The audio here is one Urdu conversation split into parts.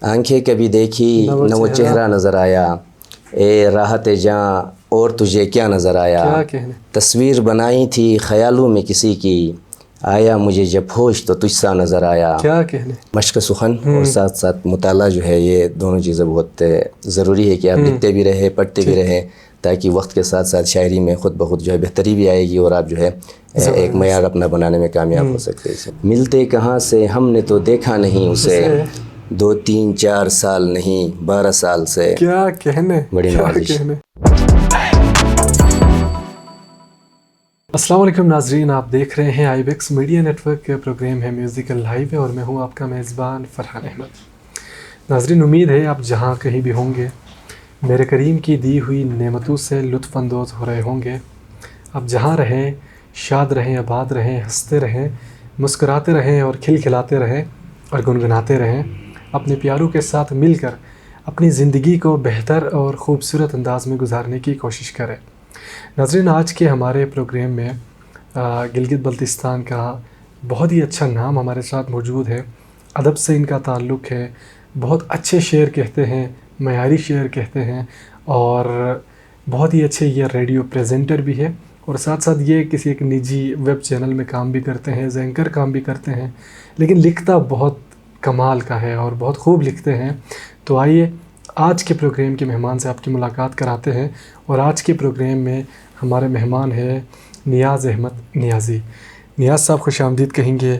آنکھیں کبھی دیکھی نہ وہ چہرہ نظر آیا، اے راحت جاں اور تجھے کیا نظر آیا، تصویر بنائی تھی خیالوں میں کسی کی، آیا مجھے جب ہوش تو تجھ سا نظر آیا۔ کیا کہنے، مشق سخن اور ساتھ ساتھ مطالعہ جو ہے، یہ دونوں چیزیں بہت ضروری ہے کہ آپ لکھتے بھی رہے، پڑھتے بھی رہے، تاکہ وقت کے ساتھ ساتھ شاعری میں خود بخود جو ہے بہتری بھی آئے گی اور آپ جو ہے ایک معیار اپنا بنانے میں کامیاب ہو سکتے ہیں۔ ملتے کہاں سے ہم نے تو دیکھا نہیں اسے، 2 3 4 سال نہیں 12 سال سے۔ کیا کہنے، بڑی نوازش۔ السلام علیکم ناظرین، آپ دیکھ رہے ہیں آئی بیکس میڈیا نیٹورک کے پروگرام ہے میوزیکل ہائیوے اور میں ہوں آپ کا میزبان فرحان احمد۔ ناظرین، امید ہے آپ جہاں کہیں بھی ہوں گے میرے کریم کی دی ہوئی نعمتوں سے لطف اندوز ہو رہے ہوں گے۔ آپ جہاں رہیں شاد رہیں، آباد رہیں، ہنستے رہیں، مسکراتے رہیں اور کھلکھلاتے رہیں اور گنگناتے رہیں، اپنے پیاروں کے ساتھ مل کر اپنی زندگی کو بہتر اور خوبصورت انداز میں گزارنے کی کوشش کریں۔ ناظرین، آج کے ہمارے پروگرام میں گلگت بلتستان کا بہت ہی اچھا نام ہمارے ساتھ موجود ہے۔ ادب سے ان کا تعلق ہے، بہت اچھے شعر کہتے ہیں، معیاری شعر کہتے ہیں، اور بہت ہی اچھے یہ ریڈیو پریزنٹر بھی ہے، اور ساتھ ساتھ یہ کسی ایک نجی ویب چینل میں کام بھی کرتے ہیں، اینکر کام بھی کرتے ہیں، لیکن لکھتا بہت کمال کا ہے اور بہت خوب لکھتے ہیں۔ تو آئیے آج کے پروگرام کے مہمان سے آپ کی ملاقات کراتے ہیں، اور آج کے پروگرام میں ہمارے مہمان ہیں نیاز احمد نیازی۔ نیاز صاحب، خوش آمدید کہیں گے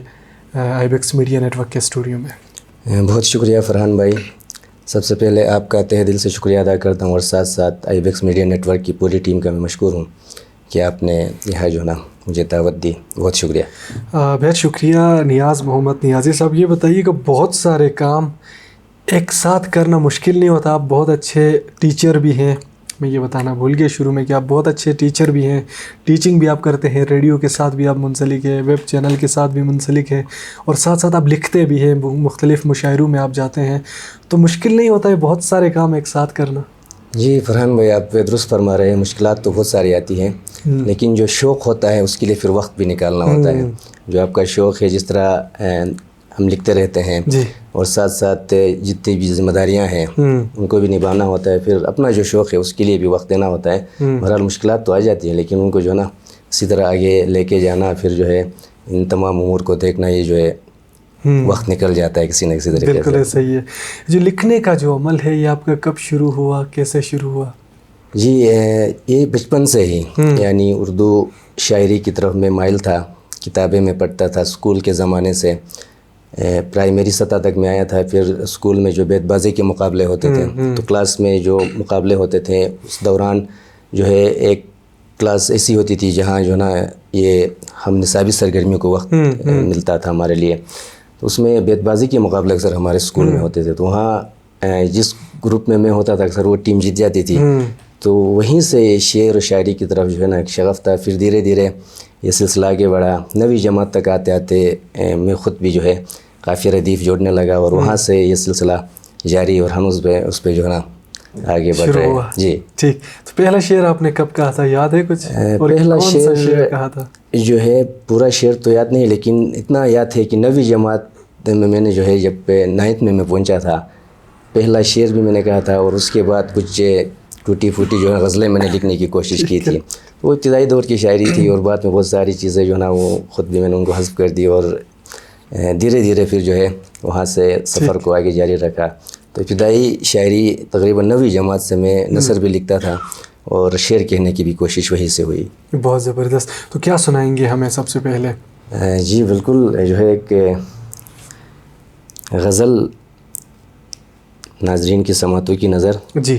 آئی بیکس میڈیا نیٹورک کے اسٹوڈیو میں۔ بہت شکریہ فرحان بھائی، سب سے پہلے آپ کا تہہ دل سے شکریہ ادا کرتا ہوں، اور ساتھ ساتھ آئی بیکس میڈیا نیٹورک کی پوری ٹیم کا میں مشکور ہوں کہ آپ نے یہاں جو ہے نا مجھے دعوت دی، بہت شکریہ۔ بہت شکریہ نیاز محمد نیازی صاحب۔ یہ بتائیے کہ بہت سارے کام ایک ساتھ کرنا مشکل نہیں ہوتا؟ آپ بہت اچھے ٹیچر بھی ہیں، میں یہ بتانا بھول گیا شروع میں کہ آپ بہت اچھے ٹیچر بھی ہیں، ٹیچنگ بھی آپ کرتے ہیں، ریڈیو کے ساتھ بھی آپ منسلک ہیں، ویب چینل کے ساتھ بھی منسلک ہیں، اور ساتھ ساتھ آپ لکھتے بھی ہیں، مختلف مشاعروں میں آپ جاتے ہیں، تو مشکل نہیں ہوتا ہے بہت سارے کام ایک ساتھ کرنا؟ جی فرحان بھائی، آپ درست فرما رہے ہیں، مشکلات تو بہت ساری آتی ہیں، لیکن جو شوق ہوتا ہے اس کے لیے پھر وقت بھی نکالنا ہوتا ہے۔ جو آپ کا شوق ہے، جس طرح ہم لکھتے رہتے ہیں اور ساتھ ساتھ جتنی بھی ذمہ داریاں ہیں ان کو بھی نبھانا ہوتا ہے، پھر اپنا جو شوق ہے اس کے لیے بھی وقت دینا ہوتا ہے۔ بہرحال مشکلات تو آ جاتی ہیں، لیکن ان کو جو ہے نا اسی طرح آگے لے کے جانا، پھر جو ہے ان تمام امور کو دیکھنا، یہ جو ہے وقت نکل جاتا ہے کسی نہ کسی طریقے سے۔ بالکل صحیح ہے۔ جو لکھنے کا جو عمل ہے یہ آپ کا کب شروع ہوا، کیسے شروع ہوا؟ جی یہ بچپن سے ہی، یعنی اردو شاعری کی طرف میں مائل تھا، کتابیں میں پڑھتا تھا اسکول کے زمانے سے، پرائمری سطح تک میں آیا تھا۔ پھر اسکول میں جو بیت بازی کے مقابلے ہوتے تھے تو کلاس میں جو مقابلے ہوتے تھے اس دوران جو ہے ایک کلاس ایسی ہوتی تھی جہاں جو ہے نا یہ ہم نصابی سرگرمیوں کو وقت ملتا تھا ہمارے لیے، تو اس میں بیت بازی کے مقابلے اکثر ہمارے اسکول میں ہوتے تھے، تو وہاں جس گروپ میں ہوتا تھا اکثر وہ ٹیم جیت جاتی تھی، تو وہیں سے شعر و شاعری کی طرف جو ہے نا ایک شغف تھا۔ پھر دھیرے دھیرے یہ سلسلہ آگے بڑھا، 9ویں جماعت تک آتے آتے میں خود بھی جو ہے قافیہ ردیف جوڑنے لگا، اور وہاں سے یہ سلسلہ جاری، اور ہم اس پہ جو ہے نا آگے بڑھ رہے ہیں۔ جی ٹھیک، تو پہلا شعر آپ نے کب کہا تھا، یاد ہے کچھ؟ پہلا شعر کہا تھا جو ہے پورا شعر تو یاد نہیں، لیکن اتنا یاد ہے کہ 9ویں جماعت میں نے جو ہے جب 9th میں پہنچا تھا، پہلا شعر بھی میں نے کہا تھا، اور اس کے بعد کچھ ٹوٹی پھوٹی جو ہے غزلیں میں نے لکھنے کی کوشش کی تھی۔ وہ ابتدائی دور کی شاعری تھی، اور بعد میں بہت ساری چیزیں جو ہے نا وہ خود بھی میں نے ان کو حذف کر دی، اور دھیرے دھیرے پھر جو ہے وہاں سے سفر کو آگے جاری رکھا۔ تو ابتدائی شاعری تقریباً 9ویں جماعت سے میں نثر بھی لکھتا تھا، اور شعر کہنے کی بھی کوشش وہی سے ہوئی۔ بہت زبردست، تو کیا سنائیں گے ہمیں سب سے پہلے؟ جی بالکل، جو ہے ایک غزل ناظرین کی سماعتوں کی نظر۔ جی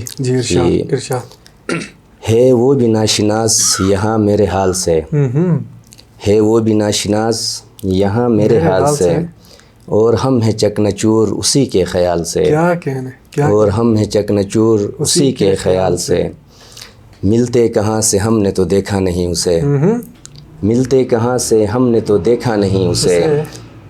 ارشاد۔ ہے وہ بھی ناشناس یہاں میرے حال سے، ہے وہ بھی ناشناس یہاں میرے حال سے، اور ہم ہیں چکنچور اسی کے خیال سے، کیا کہنے، اور ہم ہیں چکنچور اسی کے خیال سے، ملتے کہاں سے ہم نے تو دیکھا نہیں اسے، ملتے کہاں سے ہم نے تو دیکھا نہیں اسے،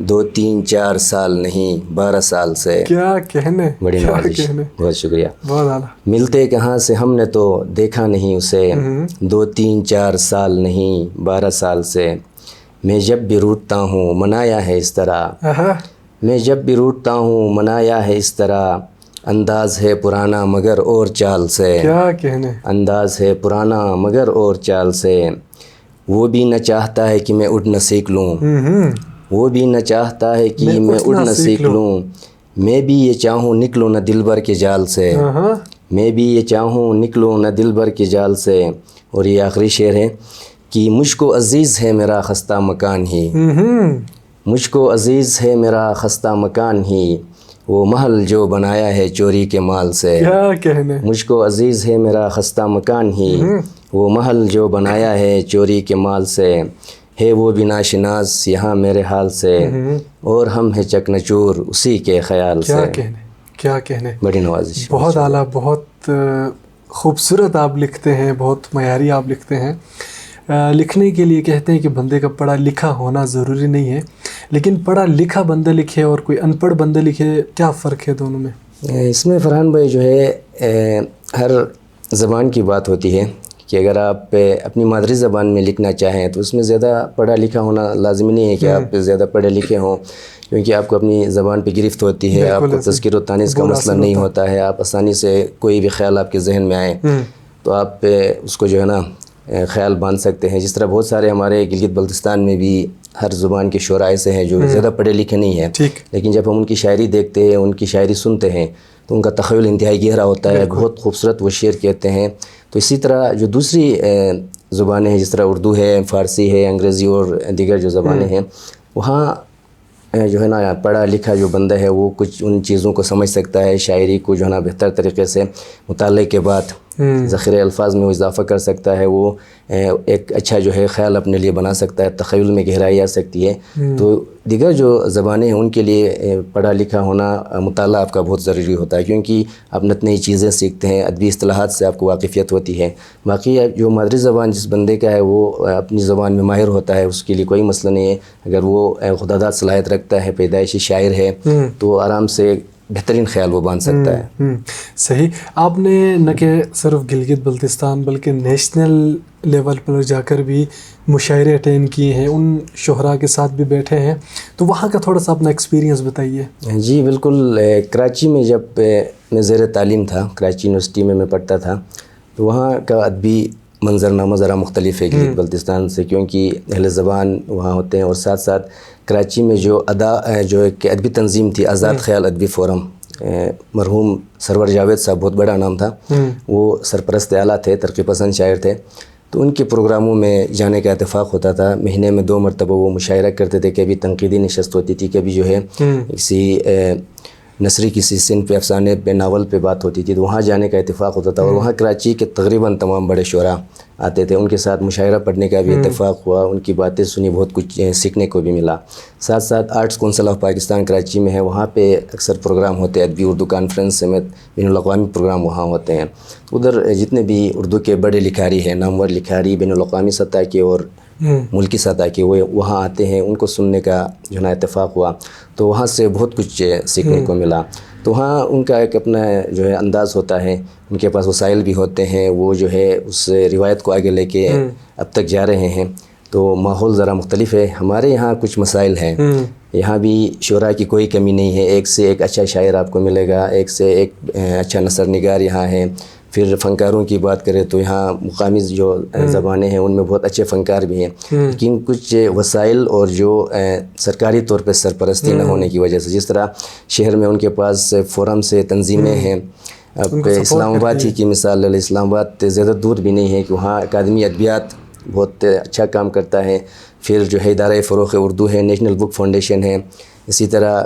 2 3 4 سال نہیں 12 سال سے۔ کیا کہنے، بڑی نوازش، بہت شکریہ۔ بہت اعلیٰ۔ ملتے کہاں سے ہم نے تو دیکھا نہیں اسے، 2 3 4 سال نہیں 12 سال سے، میں جب بھی روٹتا ہوں منایا ہے اس طرح، میں جب بھی روٹتا ہوں منایا ہے اس طرح، انداز ہے پرانا مگر اور چال سے. کیا کہنے. انداز ہے پرانا مگر اور چال سے، وہ بھی نہ چاہتا ہے کہ میں اڑنا سیکھ لوں. وہ بھی نہ چاہتا ہے کہ میں اڑنا سیکھ لوں. میں بھی یہ چاہوں نکلوں نہ دل بھر کے جال سے. میں بھی یہ چاہوں نکلوں نہ دل بھر کے جال سے. اور یہ آخری شعر ہے کہ مجھ کو عزیز ہے میرا خستہ مکان ہی. مجھ کو عزیز ہے میرا خستہ مکان ہی، وہ محل جو بنایا ہے چوری کے مال سے. کیا کہنے. مجھ کو عزیز ہے میرا خستہ مکان ہی، وہ محل جو بنایا ہے چوری کے مال سے. ہے وہ بھی ناشناس یہاں میرے حال سے، اور ہم ہیں چکنچور اسی کے خیال سے. کیا کہنے. کیا کہنے. بڑی نوازش. بہت اعلیٰ، بہت خوبصورت آپ لکھتے ہیں، بہت معیاری آپ لکھتے ہیں. لکھنے کے لیے کہتے ہیں کہ بندے کا پڑھا لکھا ہونا ضروری نہیں ہے، لیکن پڑھا لکھا بندہ لکھے اور کوئی ان پڑھ بندہ لکھے، کیا فرق ہے دونوں میں؟ اس میں فرحان بھائی جو ہے ہر زبان کی بات ہوتی ہے کہ اگر آپ اپنی مادری زبان میں لکھنا چاہیں تو اس میں زیادہ پڑھا لکھا ہونا لازمی نہیں ہے کہ آپ زیادہ پڑھے لکھے ہوں، کیونکہ آپ کو اپنی زبان پہ گرفت ہوتی ہے، آپ کو تذکیر و تانیث کا مسئلہ نہیں ہوتا ہے، آپ آسانی سے کوئی بھی خیال آپ کے ذہن میں آئے تو آپ اس کو جو ہے نا خیال باندھ سکتے ہیں. جس طرح بہت سارے ہمارے گلگت بلتستان میں بھی ہر زبان کے شعراء ایسے ہیں جو زیادہ پڑھے لکھے نہیں ہیں، لیکن جب ہم ان کی شاعری دیکھتے ہیں، ان کی شاعری سنتے ہیں تو ان کا تخیل انتہائی گہرا ہوتا ہے، بہت خوبصورت وہ شعر کہتے ہیں. تو اسی طرح جو دوسری زبانیں ہیں جس طرح اردو ہے، فارسی ہے، انگریزی اور دیگر جو زبانیں ہیں، وہاں جو ہے نا پڑھا لکھا جو بندہ ہے وہ کچھ ان چیزوں کو سمجھ سکتا ہے، شاعری کو جو ہے نا بہتر طریقے سے مطالعے کے بعد ذخیرہ الفاظ میں وہ اضافہ کر سکتا ہے، وہ ایک اچھا جو ہے خیال اپنے لیے بنا سکتا ہے، تخیل میں گہرائی آ سکتی ہے. تو دیگر جو زبانیں ہیں ان کے لیے پڑھا لکھا ہونا، مطالعہ آپ کا بہت ضروری ہوتا ہے، کیونکہ آپ نئی نئی چیزیں سیکھتے ہیں، ادبی اصطلاحات سے آپ کو واقفیت ہوتی ہے. باقی جو مادری زبان جس بندے کا ہے وہ اپنی زبان میں ماہر ہوتا ہے، اس کے لیے کوئی مسئلہ نہیں ہے. اگر وہ خداداد صلاحیت رکھتا ہے، پیدائشی شاعر ہے، تو آرام سے بہترین خیال وہ باندھ سکتا ہے. صحیح. آپ نے نہ کہ صرف گلگت بلتستان بلکہ نیشنل لیول پر جا کر بھی مشاعرے اٹینڈ کیے ہیں، ان شعراء کے ساتھ بھی بیٹھے ہیں، تو وہاں کا تھوڑا سا اپنا ایکسپیرینس بتائیے. جی بالکل. کراچی میں جب میں زیر تعلیم تھا، کراچی یونیورسٹی میں پڑھتا تھا، تو وہاں کا ادبی منظرنامہ ذرا مختلف ہے گلگت بلتستان سے، کیونکہ اہل زبان وہاں ہوتے ہیں، اور ساتھ ساتھ کراچی میں جو ایک ادبی تنظیم تھی، آزاد خیال ادبی فورم، مرحوم سرور جاوید صاحب، بہت بڑا نام تھا، وہ سرپرست اعلیٰ تھے، ترقی پسند شاعر تھے. تو ان کے پروگراموں میں جانے کا اتفاق ہوتا تھا. مہینے میں 2 مرتبہ وہ مشاعرہ کرتے تھے، کبھی تنقیدی نشست ہوتی تھی، کبھی جو ہے کسی نثری کسی صنف پہ، افسانے پہ، ناول پہ بات ہوتی تھی، تو وہاں جانے کا اتفاق ہوتا تھا. اور وہاں کراچی کے تقریباً تمام بڑے شعراء آتے تھے، ان کے ساتھ مشاعرہ پڑھنے کا بھی اتفاق ہوا، ان کی باتیں سنی، بہت کچھ سیکھنے کو بھی ملا. ساتھ ساتھ arts council of Pakistan Karachi میں ہے، وہاں پہ اکثر پروگرام ہوتے ہیں، ادبی اردو کانفرنس سمیت بین الاقوامی پروگرام وہاں ہوتے ہیں. ادھر جتنے بھی اردو کے بڑے لکھاری ہیں، نامور لکھاری، بین الاقوامی سطح کے اور ملکی سطح کے، وہ وہاں آتے ہیں، ان کو سننے کا جو ہے اتفاق ہوا، تو وہاں سے بہت کچھ سیکھنے کو ملا. تو وہاں ان کا ایک اپنا جو ہے انداز ہوتا ہے، ان کے پاس وسائل بھی ہوتے ہیں، وہ جو ہے اس روایت کو آگے لے کے اب تک جا رہے ہیں. تو ماحول ذرا مختلف ہے. ہمارے یہاں کچھ مسائل ہیں، یہاں بھی شعراء کی کوئی کمی نہیں ہے، ایک سے ایک اچھا شاعر آپ کو ملے گا، ایک سے ایک اچھا نثر نگار یہاں ہے. پھر فنکاروں کی بات کریں تو یہاں مقامی جو زبانیں ہیں ان میں بہت اچھے فنکار بھی ہیں، لیکن کچھ وسائل اور جو سرکاری طور پہ سرپرستی نہ ہونے کی وجہ سے، جس طرح شہر میں ان کے پاس فورم سے تنظیمیں ہیں. اب اسلام آباد ہی کی مثال لے لیں، اسلام آباد زیادہ دور بھی نہیں ہے کہ وہاں اکادمی ادبیات بہت اچھا کام کرتا ہے. پھر جو ہے ادارہ فروغ اردو ہے، نیشنل بک فاؤنڈیشن ہے، اسی طرح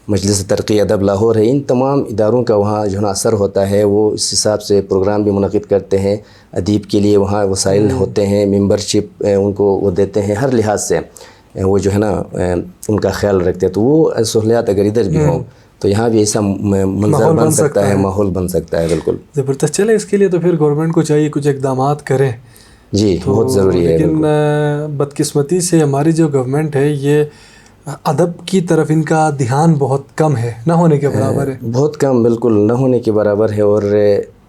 مجلس ترقی ادب لاہور ہے. ان تمام اداروں کا وہاں جو ہے اثر ہوتا ہے، وہ اس حساب سے پروگرام بھی منعقد کرتے ہیں. ادیب کے لیے وہاں وسائل ہوتے ہیں، ممبرشپ ان کو وہ دیتے ہیں، ہر لحاظ سے وہ جو ہے نا ان کا خیال رکھتے ہیں. تو وہ سہولیات اگر ادھر بھی ہوں تو یہاں بھی ایسا منظر بن سکتا ہے، ماحول بن سکتا ہے. بالکل زبردست. چلے اس کے لیے تو پھر گورنمنٹ کو چاہیے کچھ اقدامات کریں. جی بہت ضروری ہے. لیکن بدقسمتی سے ہماری جو گورنمنٹ ہے یہ ادب کی طرف ان کا دھیان بہت کم ہے، نہ ہونے کے برابر ہے. بہت کم، بالکل نہ ہونے کے برابر ہے. اور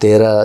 13,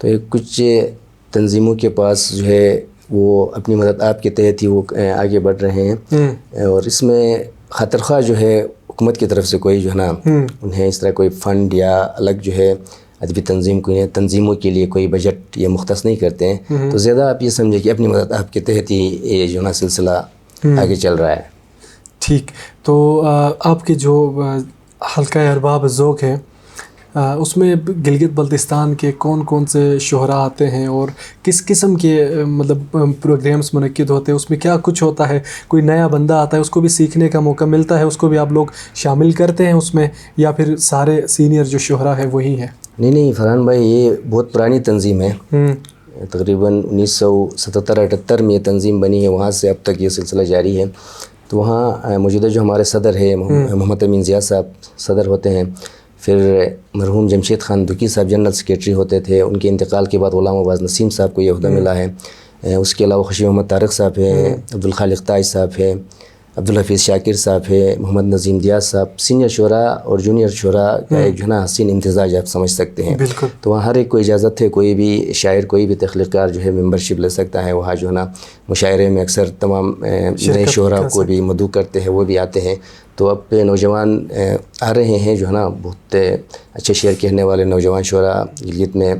تو کچھ تنظیموں کے پاس جو ہے وہ اپنی مدد آپ کے تحت ہی وہ آگے بڑھ رہے ہیں، اور اس میں خاطر خواہ جو ہے حکومت کی طرف سے کوئی جو ہے نا انہیں اس طرح کوئی فنڈ یا الگ جو ہے ادبی تنظیموں کے لیے کوئی بجٹ یہ مختص نہیں کرتے ہیں، تو زیادہ آپ یہ سمجھے کہ اپنی مدد آپ کے تحت ہی یہ جو ہے نا سلسلہ آگے چل رہا ہے۔ ٹھیک، تو آپ کے جو حلقہ ارباب ذوق ہے اس میں گلگت بلتستان کے کون کون سے شعراء آتے ہیں اور کس قسم کے مطلب پروگرامز منعقد ہوتے ہیں؟ اس میں کیا کچھ ہوتا ہے؟ کوئی نیا بندہ آتا ہے اس کو بھی سیکھنے کا موقع ملتا ہے، اس کو بھی آپ لوگ شامل کرتے ہیں اس میں، یا پھر سارے سینئر جو شعراء ہیں وہی ہیں؟ نہیں فرحان بھائی، یہ بہت پرانی تنظیم ہے، تقریباً 1977-78 میں یہ تنظیم بنی ہے، وہاں سے اب تک یہ سلسلہ جاری ہے۔ تو وہاں موجودہ جو ہمارے صدر ہے محمد امین ضیاء صاحب صدر ہوتے ہیں، پھر مرحوم جمشید خان دکی صاحب جنرل سیکریٹری ہوتے تھے، ان کے انتقال کے بعد غلام عباس نسیم صاحب کو یہ عہدہ ملا ہے۔ اس کے علاوہ خوشی محمد طارق صاحب ہیں، عبدالخالق تاج صاحب ہیں، عبدالحفیظ شاکر صاحب ہے، محمد نظیم دیاز صاحب، سینئر شعراء اور جونیئر شعراء کا ایک جو ہے نا حسین امتزاج آپ سمجھ سکتے ہیں۔ بالکل، تو وہاں ہر ایک کو اجازت ہے، کوئی بھی شاعر کوئی بھی تخلیق کار جو ہے ممبرشپ لے سکتا ہے۔ وہاں جو ہے نا مشاعرے میں اکثر تمام نئے شعراء کو بھی مدعو کرتے ہیں، وہ بھی آتے ہیں۔ تو اب نوجوان آ رہے ہیں جو ہے نا، بہت اچھے شعر کہنے والے نوجوان شعراء گلگت میں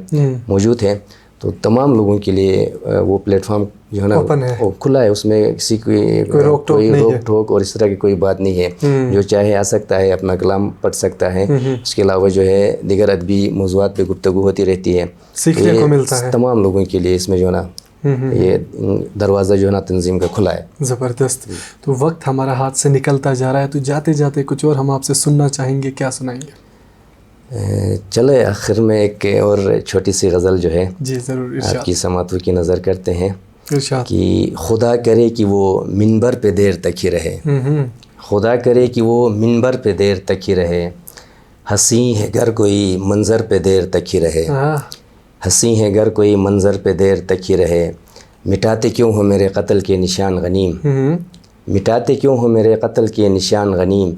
موجود ہیں، تو تمام لوگوں کے لیے وہ پلیٹ فارم جو ہے نا وہ کھلا ہے، اس میں کسی کی کوئی روک ٹوک اور اس طرح کی کوئی بات نہیں ہے۔ جو چاہے آ سکتا ہے، اپنا کلام پڑھ سکتا ہے۔ اس کے علاوہ جو ہے دیگر ادبی موضوعات پہ گفتگو ہوتی رہتی ہے، سیکھنے کو ملتا ہے تمام لوگوں کے لیے۔ اس میں جو ہے نا یہ دروازہ جو ہے نا تنظیم کا کھلا ہے۔ زبردست۔ تو وقت ہمارا ہاتھ سے نکلتا جا رہا ہے، تو جاتے جاتے کچھ اور ہم آپ سے سننا چاہیں گے، کیا سنائیں گے؟ چلے آخر میں ایک اور چھوٹی سی غزل جو ہے جی ضرور، آپ کی سماعتوں کی نظر کرتے ہیں ارشاد۔ کہ خدا کرے کہ وہ منبر پہ دیر تک ہی رہے، خدا کرے کہ وہ منبر پہ دیر تک ہی رہے، ہنسی ہے گر کوئی منظر پہ دیر تک ہی رہے، ہنسی ہے گر کوئی منظر پہ دیر تک ہی رہے، مٹاتے کیوں ہو میرے قتل کے نشان غنیم، مٹاتے کیوں ہو میرے قتل کے نشان غنیم،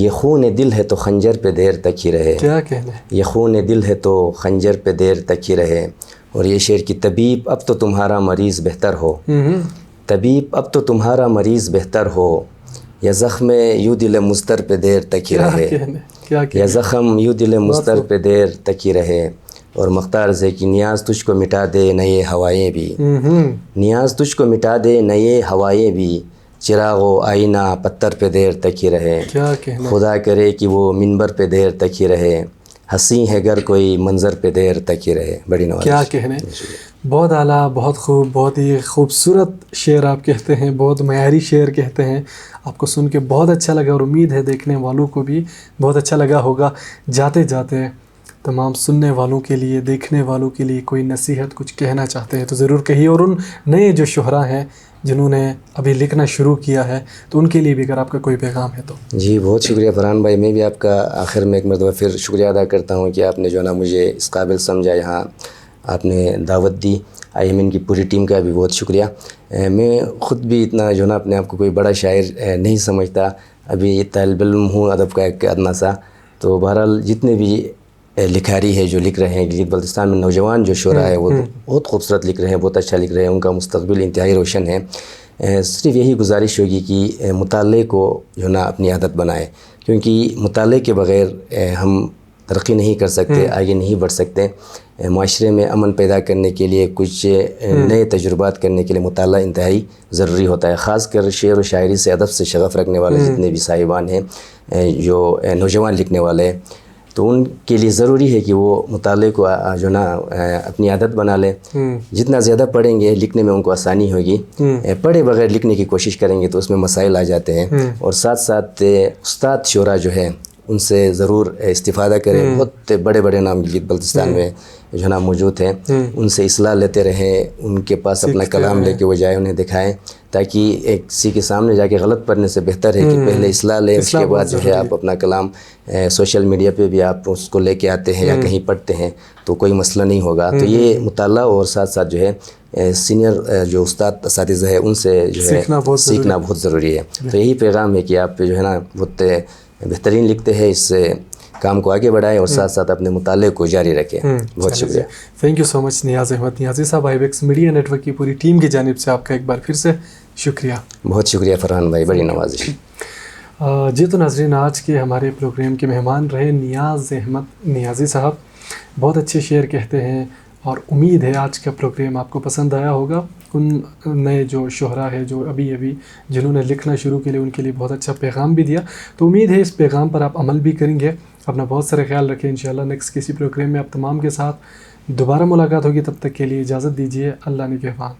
یہ خون دل ہے تو خنجر پہ دیر تک ہی رہے، کیا کہنا ہے؟ یہ خون دل ہے تو خنجر پہ دیر تک ہی رہے۔ اور یہ شعر کی طبیب اب تو تمہارا مریض بہتر ہو، طبیب اب تو تمہارا مریض بہتر ہو، یا زخم یوں دل مضطر پہ دیر تک ہی رہے، یا زخم یوں دل مضطر پہ دیر تک ہی رہے، اور مختار سے کہ نیاز تجھ کو مٹا دے نئے ہوائیں بھی، نیاز تجھ کو مٹا دے نئے ہوائیں بھی، چراغ و آئینہ پتھر پہ دیر تک ہی رہے، خدا کرے کہ وہ منبر پہ دیر تک ہی رہے، ہنسی ہے گر کوئی منظر پہ دیر تک ہی رہے۔ بڑی نواز، کیا کہنے، بہت اعلیٰ، بہت خوب، بہت ہی خوبصورت شعر آپ کہتے ہیں، بہت معیاری شعر کہتے ہیں۔ آپ کو سن کے بہت اچھا لگا اور امید ہے دیکھنے والوں کو بھی بہت اچھا لگا ہوگا۔ جاتے جاتے تمام سننے والوں کے لیے، دیکھنے والوں کے لیے کوئی نصیحت کچھ کہنا چاہتے ہیں تو ضرور کہیے، اور ان نئے جو شعراء ہیں جنہوں نے ابھی لکھنا شروع کیا ہے تو ان کے لیے بھی اگر آپ کا کوئی پیغام ہے تو۔ جی بہت شکریہ فرحان بھائی، میں بھی آپ کا آخر میں ایک مرتبہ پھر شکریہ ادا کرتا ہوں کہ آپ نے جو ہے نا مجھے اس قابل سمجھا، یہاں آپ نے دعوت دی۔ IMN کی پوری ٹیم کا بھی بہت شکریہ۔ میں خود بھی اتنا جو ہے نا اپنے آپ کو کوئی بڑا شاعر نہیں سمجھتا، ابھی طالب علم ہوں ادب کا ایک ادنا سا۔ تو بہرحال جتنے بھی لکھاری ہے جو لکھ رہے ہیں گلگت بلتستان میں، نوجوان جو شعراء ہے وہ بہت خوبصورت لکھ رہے ہیں، بہت اچھا لکھ رہے ہیں، ان کا مستقبل انتہائی روشن ہے۔ صرف یہی گزارش ہوگی کہ مطالعے کو جو ہے نا اپنی عادت بنائے، کیونکہ مطالعے کے بغیر ہم ترقی نہیں کر سکتے، آگے نہیں بڑھ سکتے۔ معاشرے میں امن پیدا کرنے کے لیے، کچھ نئے تجربات کرنے کے لیے مطالعہ انتہائی ضروری ہوتا ہے، خاص کر شعر و شاعری سے ادب سے شغف رکھنے والے جتنے بھی صاحبان ہیں، جو نوجوان لکھنے والے، تو ان کے لیے ضروری ہے کہ وہ مطالعے کو جو نا اپنی عادت بنا لیں۔ جتنا زیادہ پڑھیں گے لکھنے میں ان کو آسانی ہوگی، پڑھے بغیر لکھنے کی کوشش کریں گے تو اس میں مسائل آ جاتے ہیں۔ اور ساتھ ساتھ استاد شعراء جو ہے ان سے ضرور استفادہ کریں، بہت بڑے بڑے نام گلگت بلتستان میں جو ہے نا موجود ہیں، ان سے اصلاح لیتے رہیں، ان کے پاس اپنا کلام لے کے وہ جائے، انہیں دکھائیں، تاکہ ایک کسی کے سامنے جا کے غلط پڑھنے سے بہتر ہے کہ پہلے اصلاح لیں، اس کے بعد جو ہے آپ اپنا کلام سوشل میڈیا پہ بھی آپ اس کو لے کے آتے ہیں یا کہیں پڑھتے ہیں تو کوئی مسئلہ نہیں ہوگا۔ تو یہ مطالعہ اور ساتھ ساتھ جو ہے سینئر جو استاد اساتذہ ہے ان سے جو ہے سیکھنا بہت ضروری ہے۔ تو یہی پیغام ہے کہ آپ جو ہے نا بہت بہترین لکھتے ہیں، اس سے کام کو آگے بڑھائیں اور ساتھ ساتھ اپنے مطالعے کو جاری رکھیں. بہت شکریہ. تھینک یو سو مچ نیاز احمد نیازی صاحب. آئی بیکس میڈیا نیٹ ورک کی پوری ٹیم کی جانب سے آپ کا ایک بار پھر سے شکریہ. بہت شکریہ فرحان بھائی, بڑی نوازش. جی تو ناظرین, آج کے ہمارے پروگرام کے مہمان رہے نیاز احمد نیازی صاحب. بہت اچھے شعر کہتے ہیں اور امید ہے آج کا پروگرام آپ کو پسند آیا ہوگا. ان نئے جو شعراء ہے جو ابھی جنہوں نے لکھنا شروع کے لیے, ان کے لیے بہت اچھا پیغام بھی دیا. تو امید ہے اس پیغام پر آپ عمل بھی کریں گے. اپنا بہت سارا خیال رکھیں. انشاءاللہ نیکسٹ کسی پروگرام میں آپ تمام کے ساتھ دوبارہ ملاقات ہوگی. تب تک کے لیے اجازت دیجیے. اللہ نگہبان.